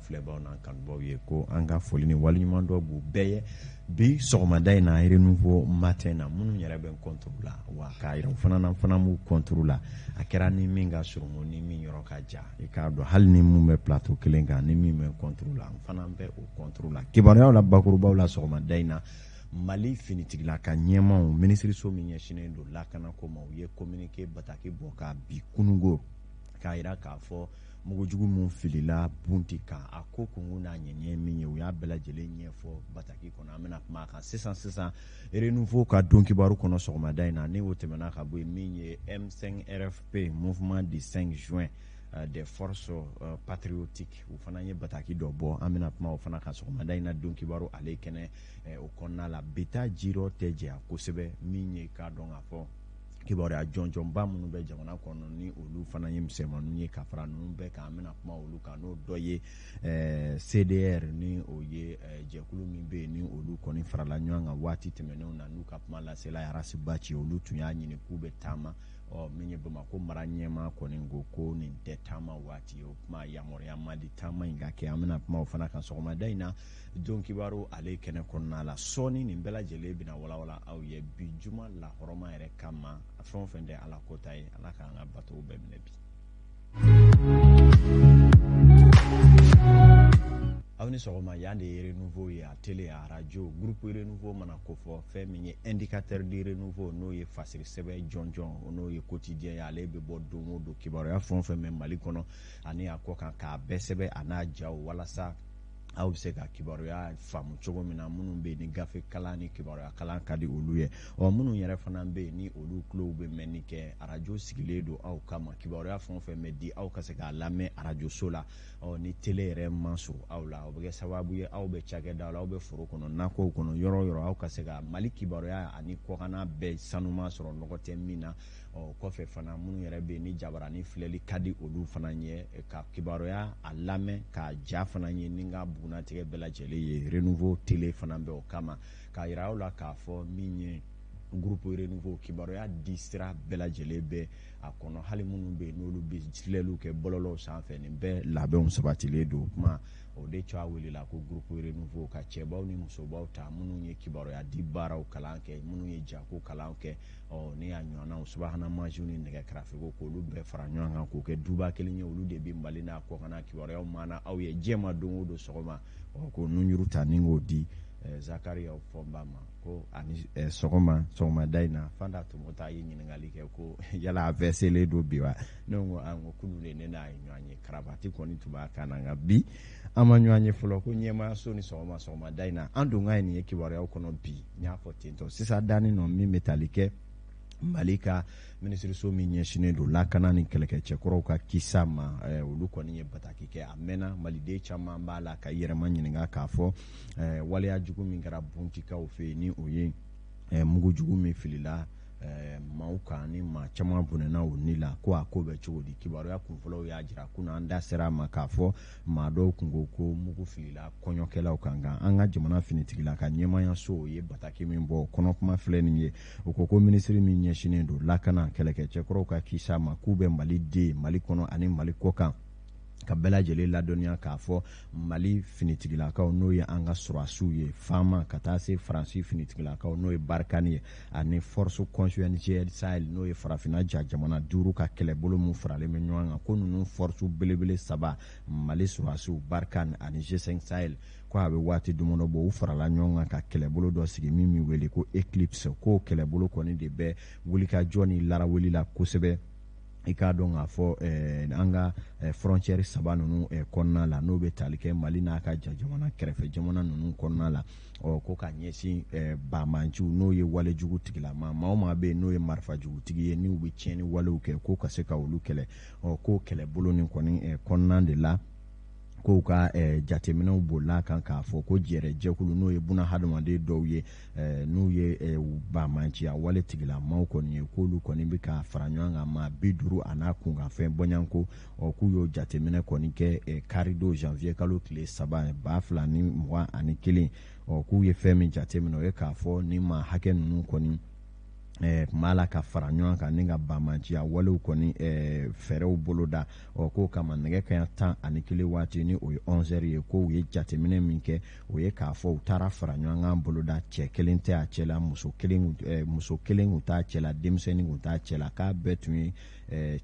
filɛbaw n'an kanubaw ye ko an ka foli ni waliɲuman dɔ b'u bɛɛ ye bi sɔgɔmada in na renouveau matin na minnu yɛrɛ bɛ contour la wa k'a yira u fana m'u contour la a kɛra ni min ka surungo ni min yɔrɔ ka ja i k'a dɔn hali ni mun bɛ plateau kelen kan ni min bɛ contour la an fana bɛ o contour la kibaruyaw la bakurubaw la sɔgɔmada in na Mali finitigila ka ɲɛmaw minisiriso min ɲɛsinnen don lakanako ma u ye communiqué bataki bɔ ka bi kunungo k'a yira k'a fɔ mugujugu mun filila bunti kan a ko kungun n'a ɲɛɲɛ min ye u y'a bɛɛ lajɛlen ɲɛfɔ bataki kɔnɔ an bɛna kuma a kan sisan renouveau ka don kibaru kɔnɔ sɔgɔmada in na ni o tɛmɛna ka bɔ yen min ye M5 RFP mouvement du 5 juin des forces patriotiques u fana ye bataki dɔ bɔ an bɛna kuma o fana kan sɔgɔmada in na don kibaru ale kɛnɛ o kɔnɔna la bita jiro tɛ jɛya kosɛbɛ min ye k'a dɔn k'a fɔ kibaruya jɔnjɔnba minnu bɛ jamana kɔnɔ ni olu fana ye misɛnmaninw ye ka fara ninnu bɛɛ kan an bɛna kuma olu kan n'o dɔ ye CDR ni o ye jɛkulu min bɛ yen ni olu kɔni farala ɲɔgɔn kan waati tɛmɛnenw na n'u ka kuma lasela Arasi Baci olu tun y'a ɲini k'u bɛ taama min ye Bamakɔ mara ɲɛmaa kɔni ko nin tɛ taama waati o kuma yamaruya ma di taama in ka kɛ an bɛna kuma o fana kan sɔgɔmada in na don kibaru ale kɛnɛ kɔnɔna la sɔɔni nin bɛɛ lajɛlen bɛna walawala aw ye bi juma lahɔrɔma yɛrɛ kama fɛn o fɛn tɛ ala kota ye ala k'an ka batow bɛɛ minɛ bi aw ni sɔgɔma yan de ye renouveau ye a télé a radio groupe renouveau mana ko fɔ fɛn min ye indicateur de renouveau n'o ye fasiri sɛbɛ jɔnjɔn n'o ye quotidien ye ale bɛ bɔ don o don kibaruya fɛn o fɛn bɛ Mali kɔnɔ ani a kɔ kan k'a bɛɛ sɛbɛ a n'a jaw walasa aw bɛ se ka kibaruya faamu cogo min na minnu bɛ yen ni gafe kalan ni kibaruya kalan ka di olu ye minnu yɛrɛ fana bɛ yen ni olu tulow bɛ mɛnni kɛ arajo sigilen don aw kama kibaruya fɛn o fɛn bɛ di aw ka se k'a lamɛn arajo so la ni télé yɛrɛ man surun aw la o bɛ kɛ sababu ye aw bɛ cakɛdaw la aw bɛ foro kɔnɔ nakɔw kɔnɔ yɔrɔ o yɔrɔ aw ka se ka Mali kibaruya ani kɔkanna bɛɛ sanuma sɔrɔ nɔgɔ tɛ min na kɔfɛ fana minnu yɛrɛ bɛ yen ni jabarani filɛli ka di olu fana ye ka kibaruya a lamɛn ka ja fana ye ni ka bugunatigɛ bɛɛ lajɛlen ye renouveau télé fana bɛ o kama k'a yira aw la k'a fɔ min ye groupe renouveau kibaruya di sira bɛɛ lajɛlen bɛ a kɔnɔ hali minnu bɛ yen n'olu bɛ filɛliw kɛ bɔlɔlɔw sanfɛ nin bɛɛ labɛnw sabatilen don kuma o de cɔ a welela ko groupe renouveau ka cɛbaw ni musobaw ta minnu ye kibaruya di baaraw kalan kɛ minnu ye jako kalan kɛ ni y'a ɲɔgɔnnaw subahana mansiw ni nɛgɛ karafeko k'olu bɛɛ fara ɲɔgɔn kan k'o kɛ duba kelen ye olu de bɛ Mali n'a kɔkanna kibaruyaw mana aw ye diɲɛma don o don sɔgɔma ko nunjuru ta ni k'o di Zakari y'aw fɔ n ba ma ko ani sɔgɔmada in na Fanta Tumota ye ɲininkali kɛ ko yala a vɛselen don bi wa ne ko ko kulu de ne n'a ye ɲɔgɔn ye karabati kɔni tun b'a kan na nka bi an ma ɲɔgɔn ye fɔlɔ ko ɲɛmaayaso ni sɔgɔmada in na an don ka nin ye kibaruyaw kɔnɔ bi n y'a fɔ tentɔ sisan danni nɔ min bɛ tali kɛ Mali ka minisiriso min ɲɛsinnen don lakana ni kɛlɛkɛcɛkɔrɔw ka kisa ma olu kɔni ye bataki kɛ a mɛnna maliden caman b'a la ka yɛrɛma ɲininka k'a fɔ waleya jugu min kɛra buntikaw fɛ yen ni o ye mugujugu min filila maaw kan ni maa caman bɔnɛna o ni la ko a ko bɛ cogo di kibaruya kunfɔlɔw y'a jira kunna an da sera a ma k'a fɔ maa dɔw kun ko mugu filila kɔɲɔkɛlaw kan nka an ka jamana finitigila ka ɲɛmaayaso o ye bataki min bɔ kɔnɔkuma filɛ nin ye o ko minisiri min ɲɛsinnen don lakana kɛlɛkɛcɛkɔrɔw ka kisa ma k'u bɛ Mali den Mali kɔnɔ ani Mali kɔkan ka bɛɛ lajɛlen ladɔnniya k'a fɔ Mali finitigilakaw n'o ye an ka sɔrɔdasiw ye Fama ka taa se Faransi finitigilakaw n'o ye Barikani ye ani force conjointe Sahel n'o ye farafinna jamana 5 ka kɛlɛbolo min faralen bɛ ɲɔgɔn kan ko ninnu force belebele 3 Mali sɔrɔdasiw Barikani ani G5 Sahel ko a bɛ waati dumuni bɔ u farala ɲɔgɔn kan ka kɛlɛbolo dɔ sigi min bɛ wele ko Eclipse ko kɛlɛbolo kɔni de bɛ wulikajɔ ni laraweli la kosɛbɛ i k'a dɔn k'a fɔ an ka frontière 3 ninnu kɔnɔna la n'o bɛ tali kɛ Mali n'a ka jamana kɛrɛfɛ jamana ninnu kɔnɔna la ko ka ɲɛsin bamanciw n'o ye walejugu tigilama maa o maa bɛ yen n'o ye marifajugutigi ye n'u bɛ tiɲɛni walew kɛ ko ka se ka olu kɛlɛ ko kɛlɛbolo nin kɔni kɔnɔna de la k'u ka jateminɛw bolila kan k'a fɔ ko jɛkulu n'o ye buna hadamaden dɔw ye n'u ye bamanciya wale tigilamaw kɔni ye k'olu kɔni bɛ ka fara ɲɔgɔn kan maa 50 a n'a kunkanfɛn bɔɲanko k'u y'o jateminɛ kɔni kɛ karido janvier kalo tile 3 2021 k'u ye fɛn min jateminɛ o ye k'a fɔ ni maa hakɛ ninnu kɔni mala ka fara ɲɔgɔn kan ni ka bamanciya walew kɔni fɛɛrɛw boloda k'o kama nɛgɛ kaɲa 11 waati ni o ye 11h ye ko u ye jateminɛ min kɛ o ye k'a fɔ u taara fara ɲɔgɔn kan boloda cɛ kelen tɛ a cɛla muso kelen kun t'a cɛla denmisɛnnin kun t'a cɛla k'a bɛɛ tun ye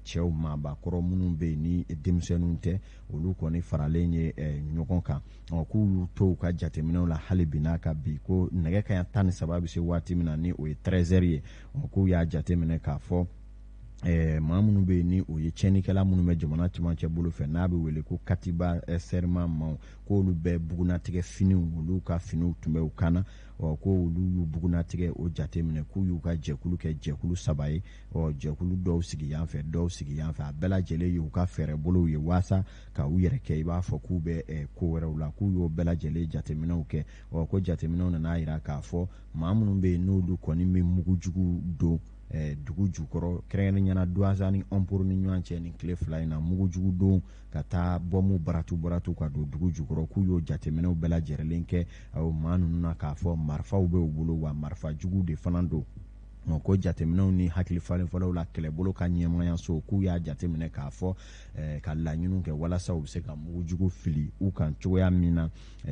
cɛw maabakɔrɔ minnu bɛ yen ni denmisɛnninw tɛ olu kɔni faralen ye ɲɔgɔn kan k'u y'u to u ka jateminɛw la hali bi n'a ka bi ko nɛgɛ kaɲa 13 bɛ se waati min na ni o ye 13h ye k'u y'a jateminɛ k'a fɔ maa minnu bɛ yen ni o ye tiɲɛnikɛla minnu bɛ jamana cɛmancɛ bolo fɛ n'a bɛ wele ko katiba serment maaw k'olu bɛɛ bugunatigɛ finiw olu ka finiw tun bɛ u kan na k'olu y'u bugunatigɛ o jateminɛ k'u y'u ka jɛkulu kɛ jɛkulu 3 ye jɛkulu dɔw sigi yan fɛ dɔw sigi yan fɛ a bɛɛ lajɛlen y'u ka fɛɛrɛ bolow ye waasa ka u yɛrɛ kɛ i b'a fɔ k'u bɛ ko wɛrɛw la k'u y'o bɛɛ lajɛlen jateminɛw kɛ ko jateminɛw nana yira k'a fɔ maa minnu bɛ yen n'olu kɔni bɛ mugujugu don dugu jukɔrɔ kɛrɛnkɛrɛnɲana duwasa ni ɔnpuru ni ɲɔgɔn cɛ ni tile 2 in na mugujugu don ka taa bɔmu baratu ka don dugu jukɔrɔ k'u y'o jateminɛw bɛɛ lajɛlen kɛ maa ninnu na k'a fɔ marifaw bɛ u bolo wa marifa jugu de fana don ko jateminɛw ni hakili falenfɔlaw la kɛlɛbolo ka ɲɛmayaso k'u y'a jateminɛ k'a fɔ ka laɲiniw kɛ walasa u bɛ se ka mugujugu fili u kan cogoya min na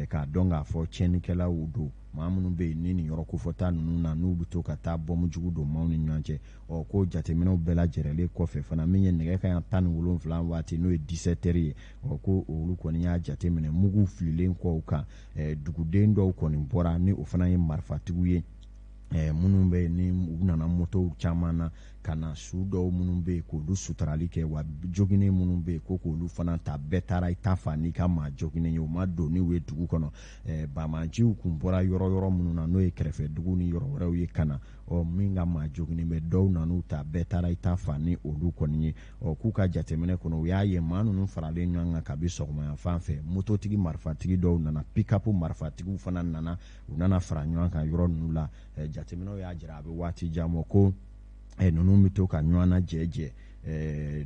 k'a dɔn k'a fɔ tiɲɛnikɛlaw don maa minnu bɛ yen ni nin yɔrɔ kofɔta ninnu na n'u bɛ to ka taa bɔmujugu don maaw ni ɲɔgɔn cɛ ko jateminɛw bɛɛ lajɛlen kɔfɛ fana min ye nɛgɛ kaɲa 17 waati n'o ye 17h ye ko olu kɔni y'a jateminɛ mugu fililen kɔ u kan duguden dɔw kɔni bɔra ni o fana ye marifatigiw ye minnu bɛ ni u nana motow caman na ka na su dɔw minnu bɛ yen k'olu suturali kɛ wa joginen minnu bɛ yen ko k'olu fana ta bɛɛ taara i ta fa n'i ka maa joginen ye u ma don n'u ye dugu kɔnɔ bamanciw kun bɔra yɔrɔ minnu na n'o ye kɛrɛfɛ dugu ni yɔrɔ wɛrɛw ye ka na min ka maa joginen bɛ dɔw nan'u ta bɛɛ taara i ta fa ni olu kɔni ye k'u ka jateminɛ kɔnɔ u y'a ye maa ninnu faralen ɲɔgɔn kan kabi sɔgɔmaya fan fɛ mototigi marifatigi dɔw nana pikapu marifatigiw fana nana u nana fara ɲɔgɔn kan yɔrɔ ninnu la jateminɛw y'a jira a bɛ waati jan bɔ ko ninnu bɛ to ka ɲɔgɔn na jɛ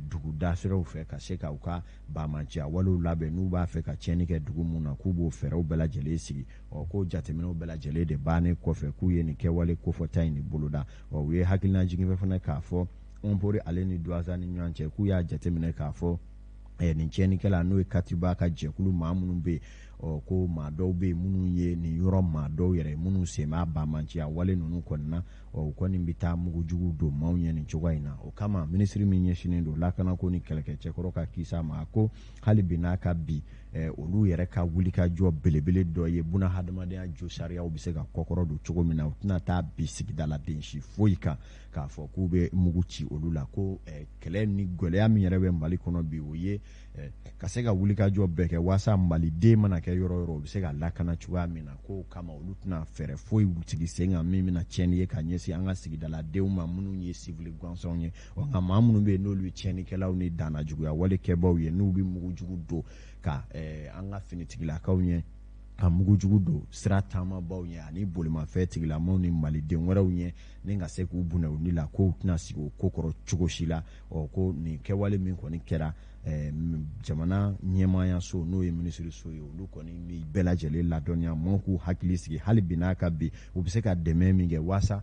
dugu dasiraw fɛ ka se ka u ka bamanciya walew labɛn n'u b'a fɛ ka tiɲɛni kɛ dugu mun na k'u b'o fɛɛrɛw bɛɛ lajɛlen sigi ko jateminɛw bɛɛ lajɛlen de bannen kɔfɛ k'u ye nin kɛwale kofɔta in de boloda u ye hakilina jigin fana k'a fɔ ɔnpori ale ni duwasa ni ɲɔgɔn cɛ k'u y'a jateminɛ k'a fɔ nin tiɲɛnikɛla n'o ye katiba ka jɛkulu maa minnu bɛ yen ko maa dɔw bɛ yen minnu ye nin yɔrɔ maa dɔw yɛrɛ minnu sen b'a bamanciya wale ninnu kɔni na u kɔni bɛ taa mugujugu don maaw ɲɛ nin cogoya in na o kama minisiri min ɲɛsinnen don lakanako ni kɛlɛkɛcɛkɔrɔ ka kisa ma ko hali bi n'a ka bi olu yɛrɛ ka wulikajɔ belebele dɔ ye buna hadamadenya jo sariyaw bɛ se ka kɔkɔrɔ don cogo min na u tɛna taa bi sigida la den si foyi kan k'a fɔ k'u bɛ mugu ci olu la ko kɛlɛ ni gɛlɛya min yɛrɛ bɛ Mali kɔnɔ bi o ye ka se ka wulikajɔ bɛɛ kɛ waasa maliden mana kɛ yɔrɔ yɔrɔ u bɛ se ka lakana cogoya min na ko kama olu tɛna fɛɛrɛ foyi sigi sen kan min bɛna tiɲɛni ye ka ɲɛsin an ka sigidaladenw ma minnu ye civil gansanw ye nka maa minnu bɛ yen n'olu ye tiɲɛnikɛlaw ni danna juguya walekɛbaw ye n'u bɛ mugujugu don ka an ka finitigilakaw ɲɛ ka mugujugu don sira taamabaw ɲɛ ani bolimafɛn tigilamɔgɔw ni maliden wɛrɛw ɲɛ ni ka se k'u bunɛ u ni la k'u tɛna sigi o ko kɔrɔ cogo si la ko nin kɛwale min kɔni kɛra jamana ɲɛmaayaso n'o ye minisiriso ye olu kɔni bɛ bɛɛ lajɛlen ladɔnniya mɔgɔw k'u hakili sigi hali bi n'a ka bi u bɛ se ka dɛmɛ min kɛ waasa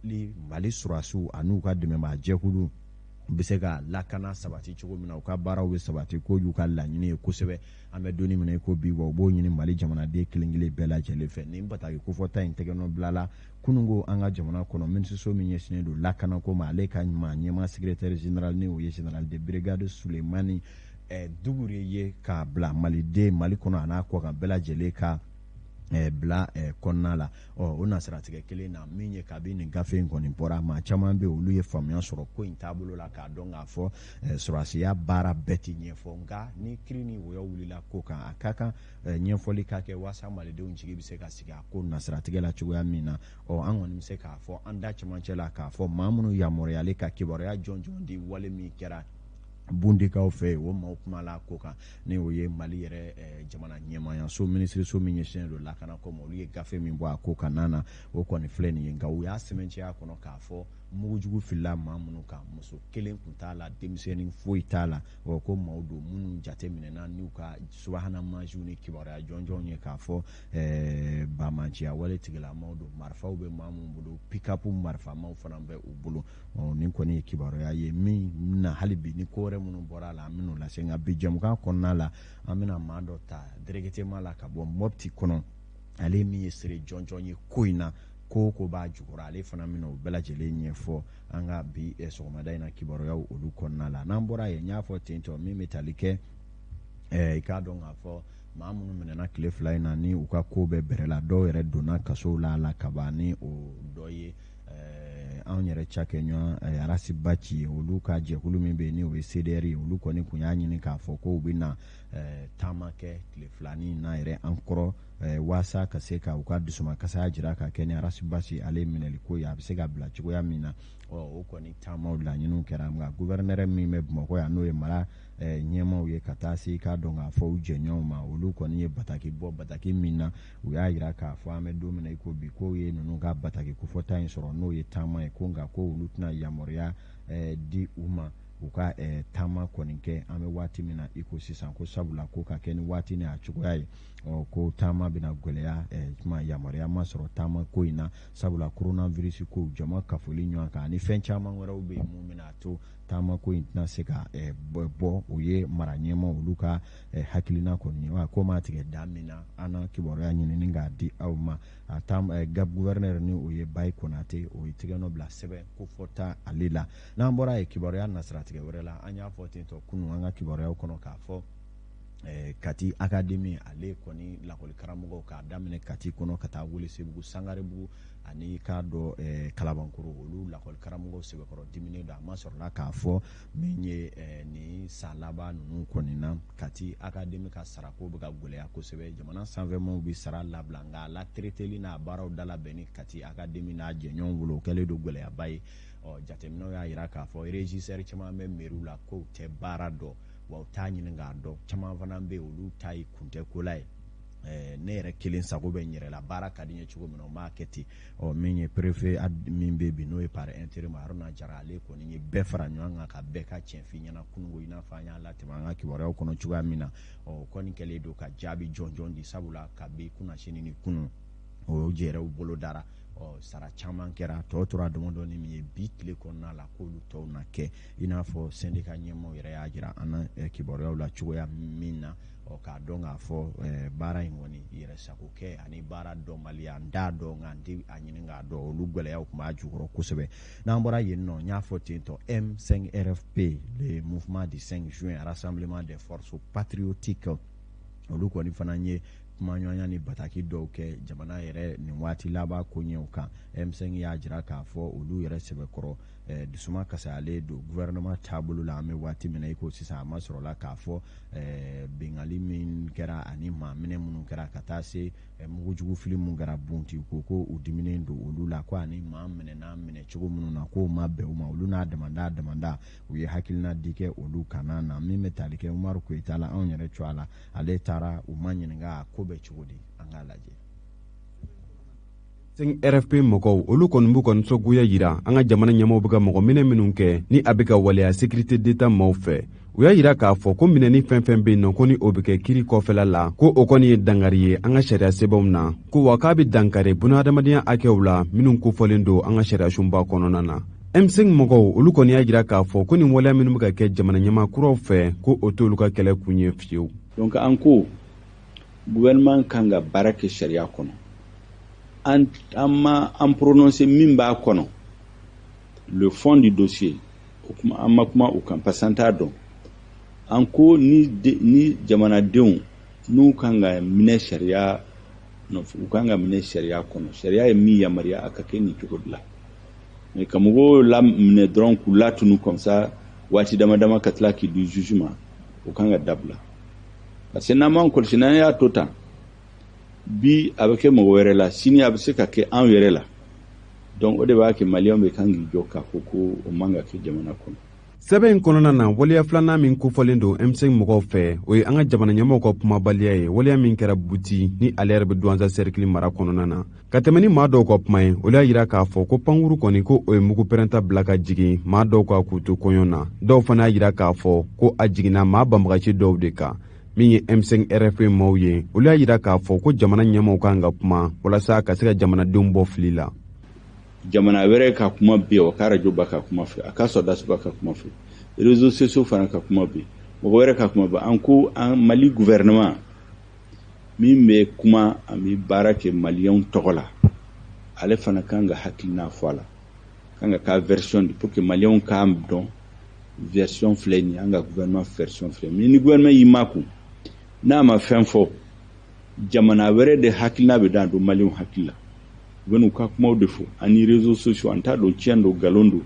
Mali surasiw an'u ka dɛmɛbaa jɛkulu u bɛ se ka lakana sabati cogo min na u ka baaraw bɛ sabati ko y'u ka laɲini ye kosɛbɛ an bɛ donni minɛ ko bi wa u b'o ɲini Mali jamanaden kelen-kelen bɛɛ lajɛlen fɛ nin bataki kofɔta in tɛgɛnɔ bilala kunungo an ka jamana kɔnɔ minisiriso min ɲɛsinnen don lakanako ma ale ka ɲɛmaa secrétaire général ni o ye général de brigade Sulemani Dugure ye k'a bila maliden Mali kɔnɔ a n'a kɔ kan bɛɛ lajɛlen ka bila kɔnɔna la o nasiratigɛ kelen na min ye kabi nin gafe in kɔni bɔra maa caman bɛ olu ye faamuya sɔrɔ ko in taabolo la k'a dɔn k'a fɔ sɔrɔsiya baara bɛɛ ti ɲɛfɔ nka ni kiri ni woyɔ wulila ko kan a ka kan ɲɛfɔli ka kɛ waasa malidenw jigi bɛ se ka sigi a ko nasiratigɛ la cogoya min na an kɔni bɛ se k'a fɔ an da cɛmancɛ la k'a fɔ maa minnu yamaruyalen ka kibaruya jɔnjɔn di wale min kɛra bundikaw fɛ o maaw kuma la ko kan ni o ye Mali yɛrɛ jamana ɲɛmaayaso minisiriso min ɲɛsinnen don lakana ko ma olu ye gafe min bɔ a ko kan na o kɔni filɛ nin ye nka u y'a sɛbɛnciya kɔnɔ k'a fɔ mugujugu fila maa minnu kan muso kelen kun t'a la denmisɛnnin foyi t'a la ko maaw don minnu jate minɛna n'u ka subahana mansiw ni kibaruya jɔnjɔnw ye k'a fɔ bamanciya wale tigilamaw don marifaw bɛ maa minnu bolo pick-up marifamaw fana bɛ u bolo nin kɔni ye kibaruya ye min na hali bi ni ko wɛrɛ minnu bɔra a la an bɛn'o lase nka bi jɛmukan kɔnɔna la an bɛna maa dɔ ta directement la ka bɔ Mopti kɔnɔ ale min ye sere jɔnjɔn ye ko in na ko b'a jukɔrɔ ale fana bɛna o bɛɛ lajɛlen ɲɛfɔ an ka bi sɔgɔmada in na kibaruyaw olu kɔnɔna la n'an bɔra yen n y'a fɔ ten tɔ min bɛ tali kɛ i k'a dɔn k'a fɔ maa minnu minɛna tile 2 in na ni u ka ko bɛɛ bɛrɛ la dɔw yɛrɛ donna kasow la kaban ni o dɔ ye anw yɛrɛ cakɛɲɔgɔn Arasiba ci olu ka jɛkulu min bɛ yen ni o ye CDR ye olu kɔni kun y'a ɲini k'a fɔ ko u bɛ na taama kɛ tile 2 na yɛrɛ an kɔrɔ waasa ka se ka u ka dusumakasaya jira ka kɛ ni Arasiba ci ale minɛli ko ye a bɛ se ka bila cogoya min na o kɔni taamaw laɲiniw kɛra nka gouverneur min bɛ Bamakɔ yan n'o ye mara ɲɛmaw ye ka taa se k'a dɔn k'a fɔ u jɛɲɔgɔnw ma olu kɔni ye bataki bɔ bataki min na u y'a jira k'a fɔ an bɛ don min na i ko bi k'o ye ninnu ka bataki kofɔta in sɔrɔ n'o ye taama ye ko nka ko olu tɛna yamaruya di u ma u ka taama kɔni kɛ an bɛ waati min na i ko sisan ko sabula ko ka kɛ ni waati ni a cogoya ye ko taama bɛna gɛlɛya yamaruya ma sɔrɔ taama ko in na sabula coronavirus ko jama kafoli ɲɔgɔn kan ani fɛn caman wɛrɛw bɛ yen mun bɛna to taama ko in tɛna se ka bɔ o ye mara ɲɛmaw olu ka hakilina kɔni ye ko ma tigɛ da min na an na kibaruya ɲinini k'a di aw ma gouverneur ni o ye Bayi Konate o ye tigɛnɔ bila sɛbɛn ko fɔta ale la n'an bɔra ye kibaruya nasiratigɛ wɛrɛ la an y'a fɔ ten tɔ kunun an ka kibaruyaw kɔnɔ k'a fɔ Kati Academy ale kɔni lakɔli karamɔgɔw k'a daminɛ Kati kɔnɔ ka taa Welesebugu Sangarebugu ani k'a dɔ Kalabankoro olu lakɔli karamɔgɔw sɛbɛkɔrɔ diminen don a ma sɔrɔla k'a fɔ min ye ni san laban ninnu kɔni na Kati Academy ka sarako bɛ ka gɛlɛya kosɛbɛ jamana sanfɛmaw bɛ sara labila nka a la traiteli n'a baaraw dalabɛn ni Kati Academy n'a jɛɲɔgɔnw bolo o kɛlen don gɛlɛyaba ye jateminɛw y'a jira k'a fɔ régisseur caman bɛ mairie la k'o tɛ baara dɔn wa u t'a ɲini k'a dɔn caman fana bɛ yen olu ta ye kuntɛ ko la ye ne yɛrɛ kelen sago bɛ n yɛrɛ la baara ka di n ye cogo min na o m'a kɛ ten min ye préfet min bɛ bi n'o ye par intérim Haruna Jara ale kɔni ye bɛɛ fara ɲɔgɔn kan ka bɛɛ ka tiɲɛ f'i ɲɛna kununko i n'a fɔ an y'a latɛmɛ an ka kibaruyaw kɔnɔ cogoya min na kɔni kɛlen don ka jaabi jɔnjɔn di sabula kabi kunna sini ni kunun o jɛrɛw bolo dara sara caman kɛra tɔ tora dɔmɔdɔni min ye bi tile kɔnɔna la k'olu tɔw na kɛ i n'a fɔ syndicat ɲɛmaw yɛrɛ y'a jira an na kibaruyaw la cogoya min na k'a dɔn k'a fɔ baara in kɔni yɛrɛ sago kɛ ani baara dɔnbaliya n t'a dɔn nka n tɛ a ɲini k'a dɔn olu gɛlɛyaw tun b'a jukɔrɔ kosɛbɛ n'an bɔra yen nɔ n y'a fɔ ten tɔ M5RFP le mouvement du 5 juin rassemblement des forces patriotiques olu kɔni fana ye kumaɲɔgɔnya ni bataki dɔw kɛ jamana yɛrɛ nin waati laban ko ɲɛw kan M5 y'a jira k'a fɔ olu yɛrɛ sɛbɛkɔrɔ dusuma kasayalen don gouvernement taabolo la an bɛ waati min na i ko sisan a ma sɔrɔla k'a fɔ bengali min kɛra ani maa minɛ minnu kɛra ka taa se mugujugu fili min kɛra bunti ko u diminen don olu la ko ani maa minɛna minɛ cogo minnu na k'o ma bɛn u ma olu n'a damanda u ye hakilina di kɛ olu kana na min bɛ tali kɛ Umaru Koyita la anw yɛrɛ cɔ a la ale taara u ma ɲininka a ko bɛ cogo di an k'a lajɛ. RFP mɔgɔw olu kɔni b'u ka nisɔngoya jira an ka jamana ɲɛmaaw bɛ ka mɔgɔ minɛ minnu kɛ ni a bɛ ka waleya sécurité d'État maaw fɛ u y'a jira k'a fɔ ko minɛni fɛn fɛn bɛ yen nɔ ko ni o bɛ kɛ kiiri kɔfɛla la ko o kɔni ye dankari ye an ka sariya sɛbɛnw na ko wa k'a bɛ dankari bunahadamadenya hakɛw la minnu kofɔlen don an ka sariyasunba kɔnɔna na. M5 mɔgɔw olu kɔni y'a jira k'a fɔ ko nin waleya minnu bɛ ka kɛ jamana ɲɛmaa kuraw fɛ ko o t'olu ka kɛlɛ kun ye fiyewu. Donc an ko gouvernement kan ka baara kɛ sariya kɔnɔ an prononcer min b'a kɔnɔ le fond du dossier an ma kuma o kan parce que an t'a dɔn an ko ni jamanadenw n'u kan ka minɛ sariya u kan ka minɛ sariya kɔnɔ sariya ye min yamaruya a ka kɛ nin cogo de la mais ka mɔgɔw la minɛ dɔrɔn k'u latunu comme ça waati dama dama ka tila k'i du jugement o kan ka dabila parce que n'an m'an kɔlɔsi n'an y'a to tan bi a bɛ kɛ mɔgɔ wɛrɛ la sini a bɛ se ka kɛ an yɛrɛ la donc o de b'a kɛ maliyɛnw bɛ kan k'i jɔ k'a fɔ ko o man ka kɛ jamana kɔnɔ. sɛbɛn in kɔnɔna na waleya filanan min kofɔlen don M5 mɔgɔw fɛ o ye an ka jamana ɲɛmɔgɔw ka kumabaliya ye waleya min kɛra buti ni ale yɛrɛ bɛ Douentza cercle mara kɔnɔna na ka tɛmɛ ni maa dɔw ka kuma ye olu y'a yira k'a fɔ ko pankuru kɔni ko o ye mugu pɛrɛnta bila ka jigin maa dɔw ka k'u to kɔɲɔ na dɔw fana y'a yira k'a fɔ ko a jiginna maa banbagaci dɔw de kan min ye M5 RFP maaw ye olu y'a yira k'a fɔ ko jamana ɲɛmɔgɔw kan ka kuma walasa ka se ka jamanadenw bɔ fili la. Jamana wɛrɛ ka kuma bɛ o ka radio ba ka kuma fɛ a ka sɔrɔdasi ba ka kuma fɛ réseaux sociaux fana ka kuma bɛ mɔgɔ wɛrɛ ka kuma bɛ an ko an Mali gouvernement min bɛ kuma an bɛ baara kɛ maliyɛnw tɔgɔ la ale fana kan ka hakilina fɔ a la kan ka ka version pour que maliyɛnw k'a dɔn version filɛ nin an ka gouvernement version filɛ mais ni gouvernement y'i makun n'a ma fɛn fɔ jamana wɛrɛ de hakilina bɛ dan don maliyɛnw hakili la u bɛ n'u ka kumaw de fɔ ani réseaux sociaux an t'a dɔn tiɲɛ don nkalon don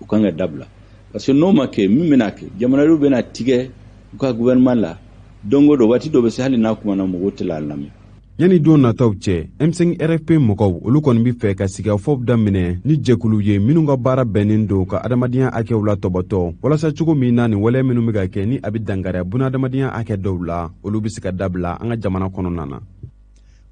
u kan ka dabila parce que n'o ma kɛ min bɛna kɛ jamanadenw bɛna tigɛ u ka gouvernement la don o don waati dɔ bɛ se hali n'a kumana mɔgɔw tɛ la lamɛn. Yani don nataw cɛ M5 RFP mɔgɔw olu kɔni bɛ fɛ ka sigikafɔw daminɛ ni jɛkulu ye minnu ka baara bɛnnen don ka adamadenya hakɛw la tɔbɔtɔ walasa cogo min na ni waleya minnu bɛ ka kɛ ni a bɛ dankariya bunadamadenya hakɛ dɔw la olu bɛ se ka dabila an ka jamana kɔnɔna na.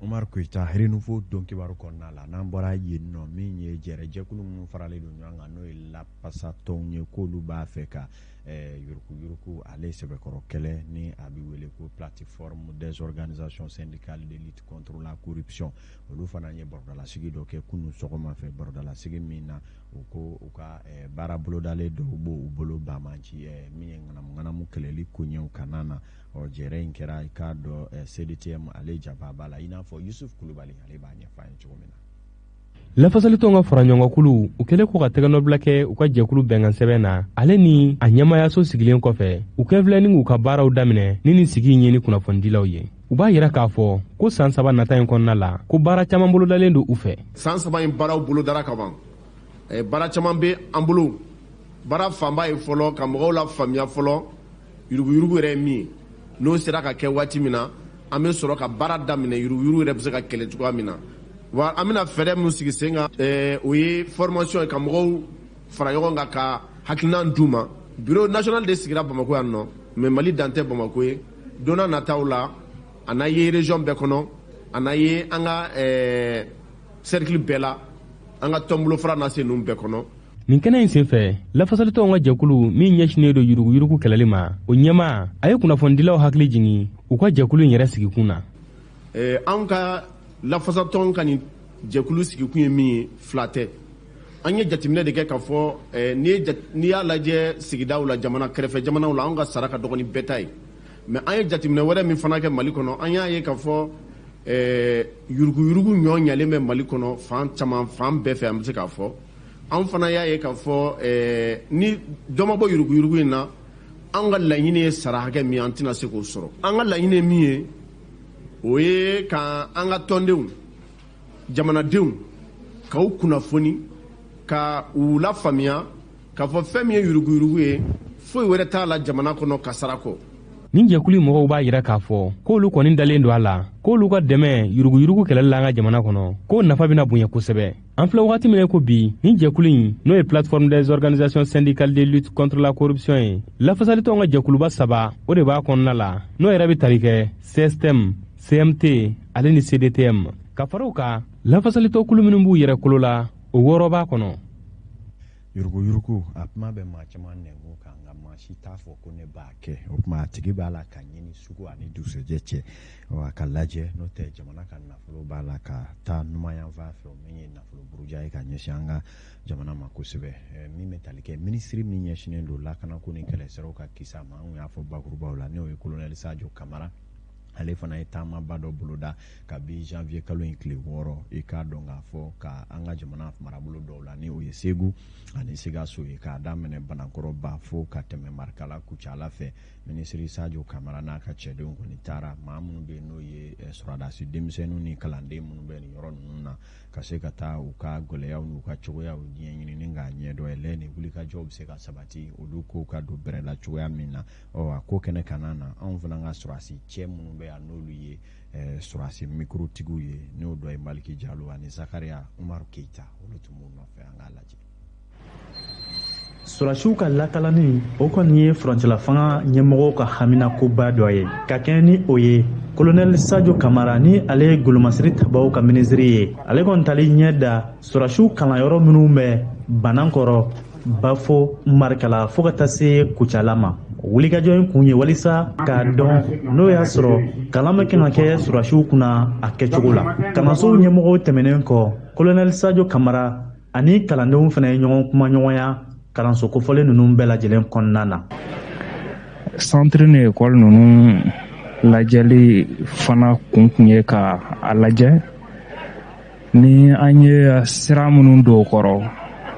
Omar Koita Renouveau don kibaru kɔnɔna la n'an bɔra yen nɔ min ye jɛkulu minnu faralen don ɲɔgɔn kan n'o ye lapasatɔnw ye k'olu b'a fɛ ka yuruku ale sɛbɛkɔrɔ kɛlɛ ni a bɛ wele ko plateforme des organisations syndicales de lutte contre la corruption olu fana ye barodalasigi dɔ kɛ kunun sɔgɔma fɛ barodalasigi min na u ko u ka baara bolodalen dɔw b'u bolo bamanci min ye ŋanamu kɛlɛli koɲɛw kanna na jɛrɛ in kɛra i k'a dɔn CDTM ale jaba b'a la i n'a fɔ Yusuf Kulubali ale b'a ɲɛfɔ an ye cogo min na. Lafasalitɔnw ka fara ɲɔgɔn kulu u kɛlen ko ka tɛgɛnɔbila kɛ u ka jɛkulu bɛnkan sɛbɛn na ale ni a ɲɛmayaso sigilen kɔfɛ u kɛfilɛ ni k'u ka baaraw daminɛ ni sigi in ye ni kunnafonidilaw ye u b'a yira k'a fɔ ko san 3 nata in kɔnɔna la ko baara caman bolodalen don u fɛ. San 3 in baaraw bolodara ka ban baara caman bɛ an bolo baara fanba ye fɔlɔ ka mɔgɔw la faamuya fɔlɔ yuruguyurugu yɛrɛ ye min ye n'o sera ka kɛ waati min na an bɛ sɔrɔ ka baara daminɛ yuruguyurugu yɛrɛ bɛ se ka kɛlɛ cogoya min na. Wa an bɛna fɛɛrɛ min sigi sen kan o ye formation ye ka mɔgɔw fara ɲɔgɔn kan ka hakilina d'u ma bureau national de sigira Bamako yan nɔ mais Mali dan tɛ Bamako ye don n'a nataw la a n'a ye région bɛɛ kɔnɔ a n'a ye an ka cercle bɛɛ la an ka tɔnbolo fara na se ninnu bɛɛ kɔnɔ. Nin kɛnɛ in senfɛ lafasalitɔnw ka jɛkulu min ɲɛsinnen don yuruguyurugu kɛlɛli ma o ɲɛmaa a ye kunnafonidilaw hakili jigin u ka jɛkulu in yɛrɛ sigikun na. Anw ka lafasatɔn ka nin jɛkulu sigikun ye min ye fila tɛ an ye jateminɛ de kɛ k'a fɔ n'i y'a lajɛ sigidaw la jamana kɛrɛfɛ jamanaw la an ka sara ka dɔgɔ ni bɛɛ ta ye mais an ye jateminɛ wɛrɛ min fana kɛ Mali kɔnɔ an y'a ye k'a fɔ yuruguyurugu ɲɔ ɲalen bɛ Mali kɔnɔ fan caman fan bɛɛ fɛ an bɛ se k'a fɔ an fana y'a ye k'a fɔ ni dɔ ma bɔ yuruguyurugu in na an ka laɲini ye sara hakɛ min an tɛna se k'o sɔrɔ an ka laɲini ye min ye o ye ka an ka tɔndenw jamanadenw k'u kunnafoni ka u la faamuya k'a fɔ fɛn min ye yuruguyurugu ye foyi wɛrɛ t'a la jamana kɔnɔ ka sara kɔ. Nin jɛkulu mɔgɔw b'a yira k'a fɔ k'olu kɔni dalen don a la k'olu ka dɛmɛ yuruguyurugu kɛlɛli la an ka jamana kɔnɔ k'o nafa bɛna bonya kosɛbɛ. An filɛ wagati min ko bi nin jɛkulu in n'o ye plateforme des organisations syndicales de lutte contre la corruption ye lafasalitɔnw ka jɛkuluba 3 o de b'a kɔnɔna la n'o yɛrɛ bɛ tali kɛ CSTM CMT ale ni CDTM ka faraw kan lafasalitɔ kulu minnu b'u yɛrɛ kolo la o 6 b'a kɔnɔ. Yurugu a kuma bɛ maa caman nɛngu kan nka maa si t'a fɔ ko ne b'a kɛ o kuma a tigi b'a la ka ɲini sugu ani dusɛjɛ cɛ a ka lajɛ n'o tɛ jamana ka nafolo b'a la ka taa numanyan fan fɛ o min ye nafolo buruja ye ka ɲɛsin an ka jamana ma kosɛbɛ min bɛ tali kɛ minisiri min ɲɛsinnen don lakanako ni kɛlɛsɛraw ka kisa ma an y'a fɔ bakurubaw la n'o ye colonel Sadio Kamara ale fana ye taamaba dɔ boloda kabi janvier kalo in tile 6 i k'a dɔn k'a fɔ ka an ka jamana marabolo dɔw la ni o ye Segu ani Sikaso ye k'a daminɛ Banakɔrɔba fo ka tɛmɛ Marikala Kucala fɛ minisiri Sadio Kamara n'a ka cɛdenw kɔni taara maa minnu bɛ n'o ye sɔrɔdasi denmisɛnninw ni kalanden minnu bɛ nin yɔrɔ ninnu na ka se ka taa u ka gɛlɛyaw n'u ka cogoyaw ɲɛɲini k'a ɲɛdɔn ɛlɛ ni wulikajɔw bɛ se ka sabati olu ko ka don bɛrɛ la cogoya min na a ko kɛnɛ kana na anw fana ka sɔrɔdasi cɛ minnu bɛ yan n'olu ye sɔrɔdasi mikrotigiw ye n'o dɔ ye Maliki Jalo ani Zakaria Umaru Keita olu tun b'u nɔfɛ an k'a lajɛ. Surasiw ka lakalani o kɔni ye furancɛla fanga ɲɛmɔgɔw ka haminakoba dɔ ye ka kɛɲɛ ni o ye kolonɛli sajo kamara ni ale ye golomasiri tabaw ka minisiri ye ale kɔni tali ɲɛ da surasiw kalanyɔrɔ minnu bɛ banankɔrɔ bafo marikala fɔɔ ka taa se kucala ma wulikajɔ in kun ye walisa k'a dɔn n'o y'a sɔrɔ kalan bɛ kan ka kɛ surasiw kunna a kɛcogo la kalansow ɲɛmɔgɔw tɛmɛnen kɔ kolonɛli sajo kamara ani kalandenw fana ye ɲɔgɔn kumaɲɔgɔnya kalanso kofɔlen ninnu bɛɛ lajɛlen kɔnɔna na. Centre ni école ninnu lajɛli fana kun ye ka a lajɛ ni an ye sira minnu don o kɔrɔ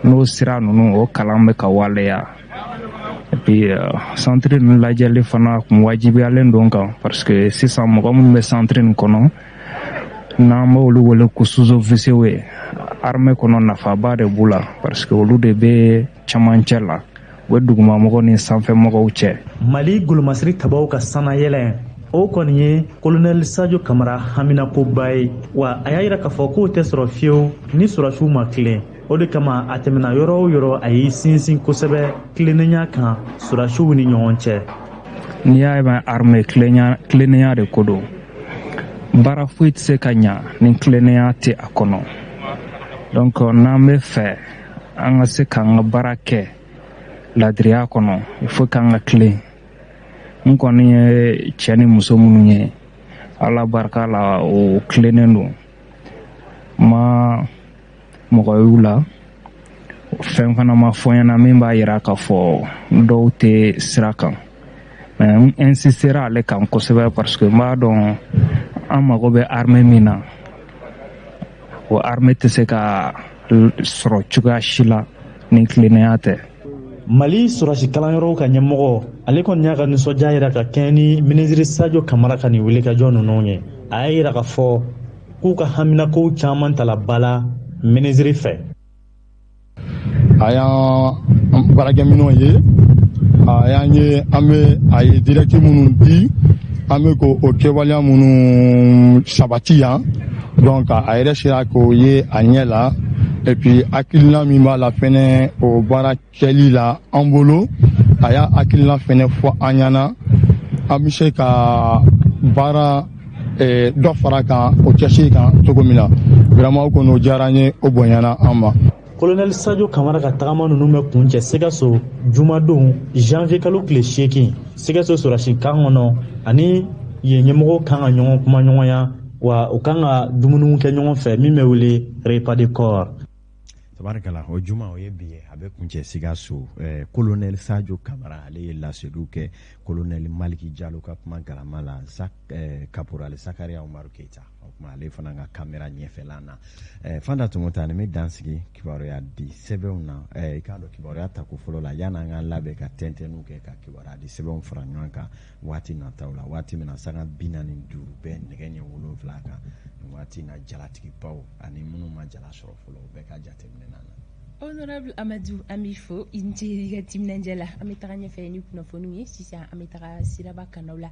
n'o sira ninnu o kalan bɛ ka waleya et puis centre ninnu lajɛli fana kun wajibiyalen don kan parce que sisan mɔgɔ minnu bɛ centre nin kɔnɔ n'an b'olu wele ko sous-officiers ye armée kɔnɔ nafaba de b'u la parce que olu de bɛ camancɛ la o dugumamɔgɔ ni sanfɛmɔgɔw cɛ. Mali golomasiri tabaw ka sanayɛlɛ o kɔni ye kolonɛli sajo kamara haminakoba ye wa a y'a yira k'a fɔ k'o tɛ sɔrɔ fiyewu ni surasiw ma tilen o de kama a tɛmɛna yɔrɔ o yɔrɔ a y'i sinsin kosɛbɛ tilennenya kan surasiw ni ɲɔgɔn cɛ. N'i y'a ye armée tilennenya de ko don baara foyi tɛ se ka ɲa ni tilennenya tɛ a kɔnɔ donc n'an bɛ fɛ an ka se k'an ka baara kɛ ladiriya kɔnɔ il faut k'an ka tilen n kɔni ye cɛ ni muso minnu ye ala barika la o tilennen don ma mɔgɔ y'u la fɛn fana ma fɔ ɲɛna min b'a yira k'a fɔ dɔw tɛ sira kan mais n insistera ale kan kosɛbɛ parce que n b'a dɔn an mago bɛ armée min na o armée tɛ se ka sɔrɔ cogoya si la ni tilennenya tɛ. Mali surasi kalanyɔrɔw ka ɲɛmɔgɔ ale kɔni y'a ka nisɔndiya yira ka kɛɲɛ ni minisiri sajo kamara ka nin wulikajɔ ninnu ye a y'a yira k'a fɔ k'u ka haminakow caman tala ba la minisiri fɛ. A y'an baarakɛminɛnw ye a y'an ye an bɛ a ye direct minnu di an bɛ k'o kɛwaleya minnu sabati yan donc a yɛrɛ sera k'o ye a ɲɛ la et puis hakilina min b'a la fɛnɛ o baara kɛli la an bolo a y'a hakilina fɛnɛ fɔ an ɲɛna an bɛ se ka baara dɔ fara kan o cɛsiri kan cogo min na vraiment o kɔni o diyara an ye o bonyana an ma. Kolonɛli sajo kamara ka tagama ninnu bɛ kun cɛ Sikaso jumadon janvier kalo tile 8 Sikaso surasi kan kɔnɔ ani yen ɲɛmɔgɔw kan ka ɲɔgɔn kumaɲɔgɔnya wa u kan ka dumuniw kɛ ɲɔgɔn fɛ min bɛ wele repas de corps. Tabarikala o juma o ye bi ye a bɛ kuncɛ Sikaso kolonɛli sajo kamara ale ye laseliw kɛ kolonɛli Maliki Jalo ka kuma galama la kaporali Sakariya Umaru Keita o kuma ale fana ka kamera ɲɛfɛla na fanda tumota ni mi dansigi kibaruya di sɛbɛnw na i k'a dɔn kibaruya ta ko fɔlɔ la yan'an ka labɛn ka tɛntɛnniw kɛ ka kibaruya di sɛbɛnw fara ɲɔgɔn kan waati nataw la waati min na sanga 45 bɛɛ nɛgɛ ɲɛ 7 kan waati na jalatigibaw ani minnu ma jala sɔrɔ fɔlɔ u bɛɛ ka jateminɛ na. Honorable Amadou Amifo inti ga timinanjala an bɛ taga ɲɛfɛ ni kunnafoniw ye sisan an bɛ taga siraba kanaw la